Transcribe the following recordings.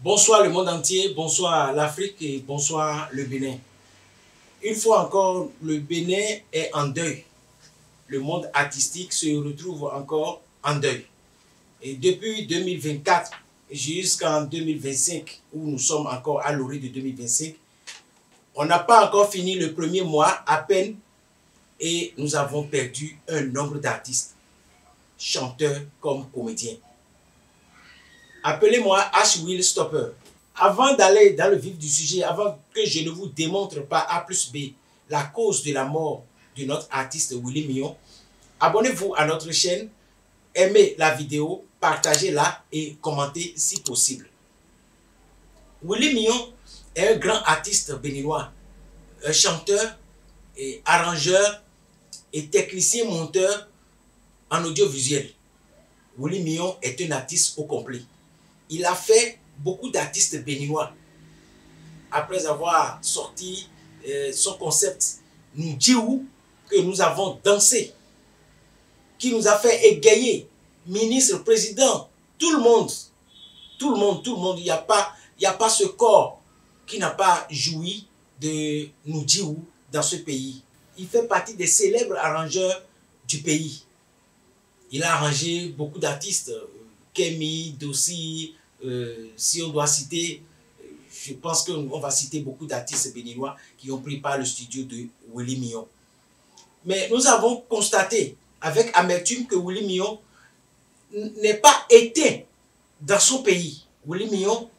Bonsoir le monde entier, bonsoir l'Afrique et bonsoir le Bénin. Une fois encore, le Bénin est en deuil. Le monde artistique se retrouve encore en deuil. Et depuis 2024 jusqu'en 2025, où nous sommes encore à l'orée de 2025, on n'a pas encore fini le premier mois à peine et nous avons perdu un nombre d'artistes, chanteurs comme comédiens. Appelez-moi H. Will Stopper. Avant d'aller dans le vif du sujet, avant que je ne vous démontre par A plus B la cause de la mort de notre artiste Willy Millon, abonnez-vous à notre chaîne, aimez la vidéo, partagez-la et commentez si possible. Willy Millon est un grand artiste béninois, un chanteur et arrangeur et technicien monteur en audiovisuel. Willy Millon est un artiste au complet. Il a fait beaucoup d'artistes béninois. Après avoir sorti son concept N'Djihou, que nous avons dansé, qui nous a fait égayer, ministre, président, tout le monde, il n'y a pas ce corps qui n'a pas joui de N'Djihou dans ce pays. Il fait partie des célèbres arrangeurs du pays. Il a arrangé beaucoup d'artistes, Kémy, Dossi, si on doit citer, je pense qu'on va citer beaucoup d'artistes béninois qui ont pris part le studio de Willy Millon. Mais nous avons constaté avec amertume que Willy Millon n'est pas éteint dans son pays. Willy Millon,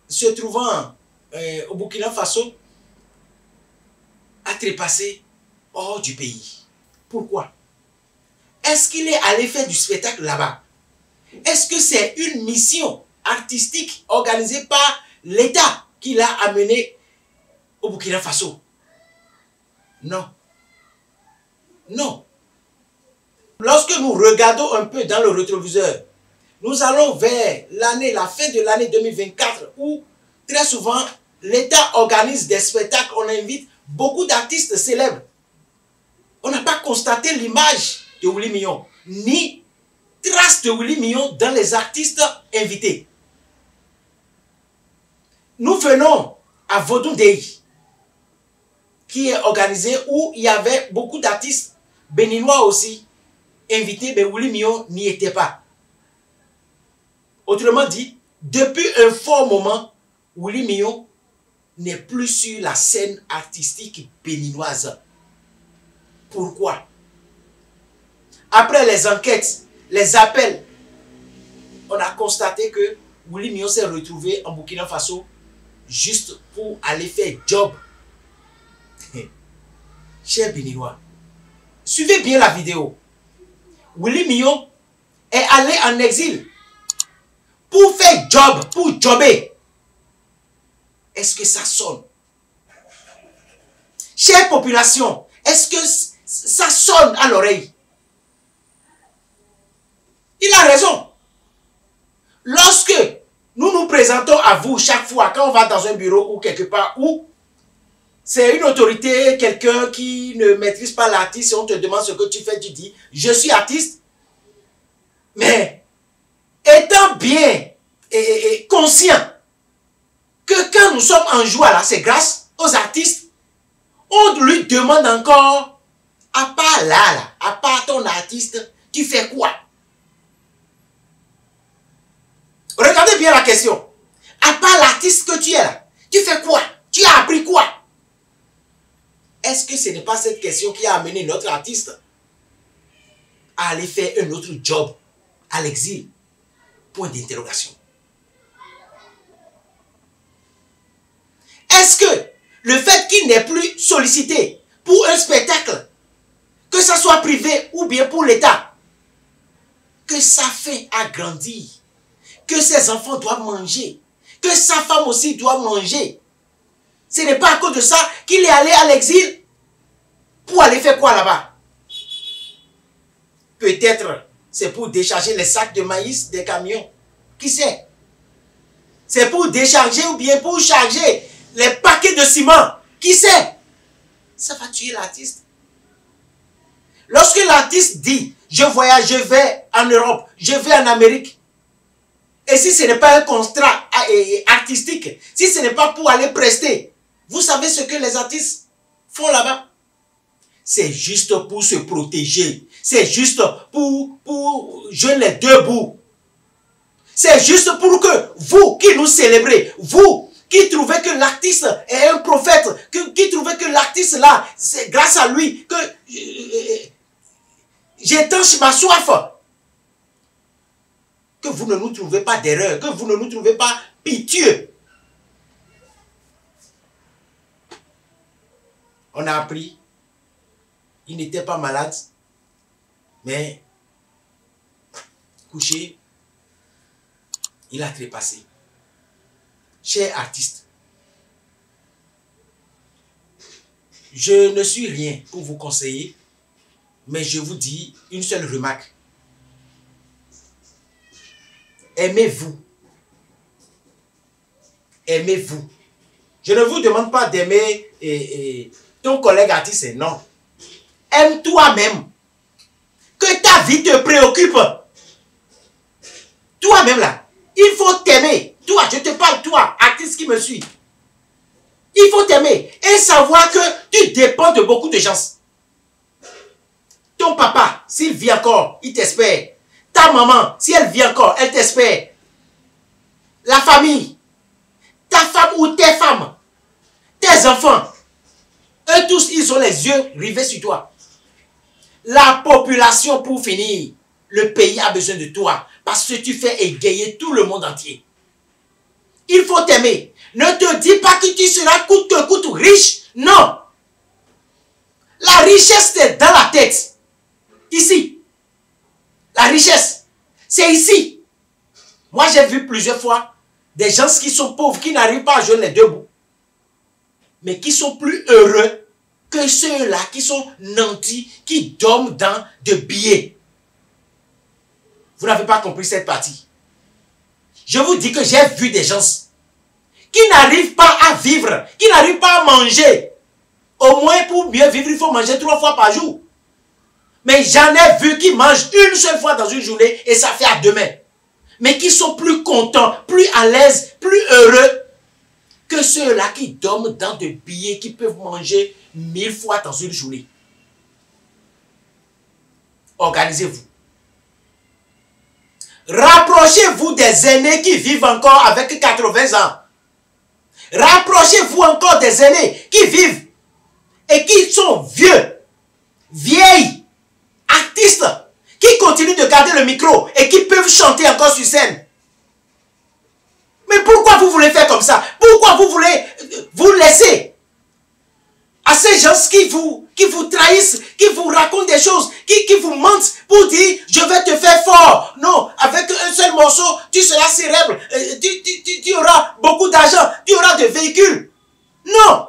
se trouvant au Burkina Faso, a trépassé hors du pays. Pourquoi? Est-ce qu'il est allé faire du spectacle là-bas? Est-ce que c'est une mission artistique organisée par l'État qui l'a amené au Burkina Faso? Non. Non. Lorsque nous regardons un peu dans le rétroviseur, nous allons vers la fin de l'année 2024 où très souvent l'État organise des spectacles, on invite beaucoup d'artistes célèbres. On n'a pas constaté l'image de Willy Millon, ni trace de Willy Millon dans les artistes invités. Nous venons à Vodou Day, qui est organisé où il y avait beaucoup d'artistes béninois aussi invités, mais Willy Millon n'y était pas. Autrement dit, depuis un fort moment, Willy Millon n'est plus sur la scène artistique béninoise. Pourquoi? Après les enquêtes, les appels, on a constaté que Willy Millon s'est retrouvé en Burkina Faso juste pour aller faire job. Chers Béninois, suivez bien la vidéo. Willy Millon est allé en exil pour faire job, pour jobber. Est-ce que ça sonne? Chère population, est-ce que ça sonne à l'oreille? Il a raison. Lorsque nous nous présentons à vous chaque fois, quand on va dans un bureau ou quelque part où c'est une autorité, quelqu'un qui ne maîtrise pas l'artiste, et on te demande ce que tu fais, tu dis, je suis artiste. Mais étant bien et conscient que quand nous sommes en joie, là, c'est grâce aux artistes, on lui demande encore, à part là, à part ton artiste, tu fais quoi? Regardez bien la question. À part l'artiste que tu es là, tu fais quoi? Tu as appris quoi? Est-ce que ce n'est pas cette question qui a amené notre artiste à aller faire un autre job à l'exil? Point d'interrogation. Est-ce que le fait qu'il n'est plus sollicité pour un spectacle, que ce soit privé ou bien pour l'État, que sa faim a grandi, que ses enfants doivent manger, que sa femme aussi doit manger, ce n'est pas à cause de ça qu'il est allé à l'exil pour aller faire quoi là-bas? Peut-être c'est pour décharger les sacs de maïs des camions. Qui sait? C'est pour décharger ou bien pour charger les paquets de ciment. Qui sait? Ça va tuer l'artiste. Lorsque l'artiste dit, je voyage, je vais en Europe, je vais en Amérique, et si ce n'est pas un contrat artistique, si ce n'est pas pour aller prester, vous savez ce que les artistes font là-bas? C'est juste pour se protéger. C'est juste pour joindre les deux bouts. C'est juste pour que vous qui nous célébrez, vous qui trouvez que l'artiste est un prophète, qui trouvez que l'artiste là, c'est grâce à lui que j'étanche ma soif, que vous ne nous trouvez pas d'erreur, que vous ne nous trouvez pas pitié. On a appris, il n'était pas malade, mais couché, il a trépassé. Cher artiste, je ne suis rien pour vous conseiller, mais je vous dis une seule remarque. Aimez-vous. Aimez-vous. Je ne vous demande pas d'aimer ton collègue artiste, non. Aime toi-même. Que ta vie te préoccupe. Toi-même là, il faut t'aimer. Toi, je te parle, toi, artiste qui me suit. Il faut t'aimer et savoir que tu dépends de beaucoup de gens. Ton papa, s'il vit encore, il t'espère. Ta maman, si elle vit encore, elle t'espère. La famille, ta femme ou tes femmes, tes enfants, eux tous, ils ont les yeux rivés sur toi. La population, pour finir, le pays a besoin de toi parce que tu fais égayer tout le monde entier. Il faut t'aimer. Ne te dis pas que tu seras coûte que coûte riche. Non. La richesse, c'est dans la tête. Ici. La richesse, c'est ici. Moi, j'ai vu plusieurs fois des gens qui sont pauvres, qui n'arrivent pas à joindre les deux bouts, mais qui sont plus heureux que ceux-là qui sont nantis, qui dorment dans de billets. Vous n'avez pas compris cette partie. Je vous dis que j'ai vu des gens qui n'arrivent pas à vivre, qui n'arrivent pas à manger. Au moins, pour mieux vivre, il faut manger 3 fois par jour. Mais j'en ai vu qui mangent une seule fois dans une journée et ça fait à demain. Mais qui sont plus contents, plus à l'aise, plus heureux que ceux-là qui dorment dans des billets, qui peuvent manger 1000 fois dans une journée. Organisez-vous. Rapprochez-vous des aînés qui vivent encore avec 80 ans. Rapprochez-vous encore des aînés qui vivent et qui sont vieux, vieilles, artistes, qui continuent de garder le micro et qui peuvent chanter encore sur scène. Mais pourquoi vous voulez faire comme ça? Pourquoi vous voulez vous laisser à ces gens qui vous trahissent, qui vous racontent des choses, qui vous mentent pour dire je vais te faire fort? Non, avec un seul morceau, tu seras célèbre, tu auras beaucoup d'argent, tu auras des véhicules. Non.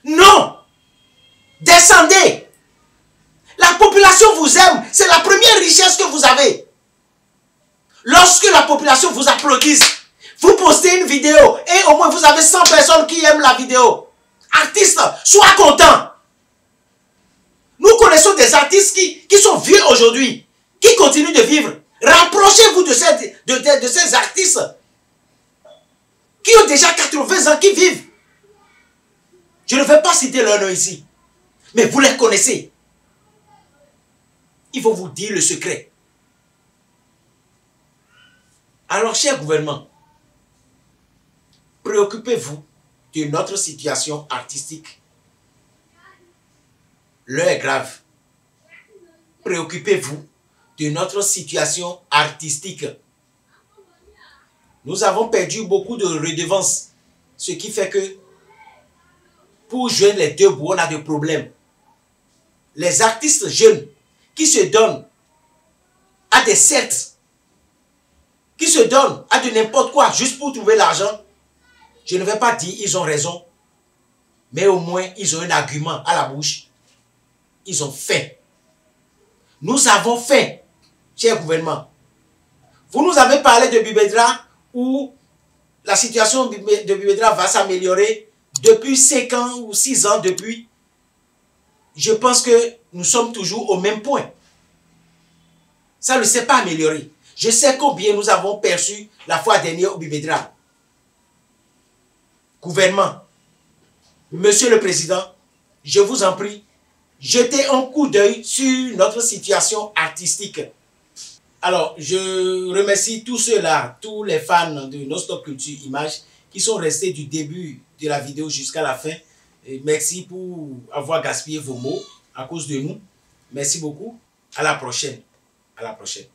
Non. Descendez. La population vous aime, c'est la première richesse que vous avez. Lorsque la population vous applaudisse, vous postez une vidéo et au moins vous avez 100 personnes qui aiment la vidéo. Artistes, sois content. Nous connaissons des artistes qui sont vieux aujourd'hui, qui continuent de vivre. Rapprochez-vous de ces artistes qui ont déjà 80 ans, qui vivent. Je ne vais pas citer leur nom ici, mais vous les connaissez. Il faut vous dire le secret. Alors, cher gouvernement, préoccupez-vous de notre situation artistique. L'heure est grave. Préoccupez-vous de notre situation artistique. Nous avons perdu beaucoup de redevances, ce qui fait que pour joindre les deux bouts, on a des problèmes. Les artistes jeunes qui se donnent à des sectes, qui se donnent à de n'importe quoi juste pour trouver l'argent, je ne vais pas dire ils ont raison, mais au moins ils ont un argument à la bouche. Ils ont faim. Nous avons faim, cher gouvernement. Vous nous avez parlé de Bibedra où la situation de Bibedra va s'améliorer depuis 5 ans ou 6 ans depuis. Je pense que nous sommes toujours au même point. Ça ne s'est pas amélioré. Je sais combien nous avons perçu la fois dernière au Bibédra. Gouvernement, Monsieur le Président, je vous en prie, jetez un coup d'œil sur notre situation artistique. Alors, je remercie tous ceux-là, tous les fans de Non-Stop Culture Images qui sont restés du début de la vidéo jusqu'à la fin. Et merci pour avoir gaspillé vos mots à cause de nous. Merci beaucoup. À la prochaine. À la prochaine.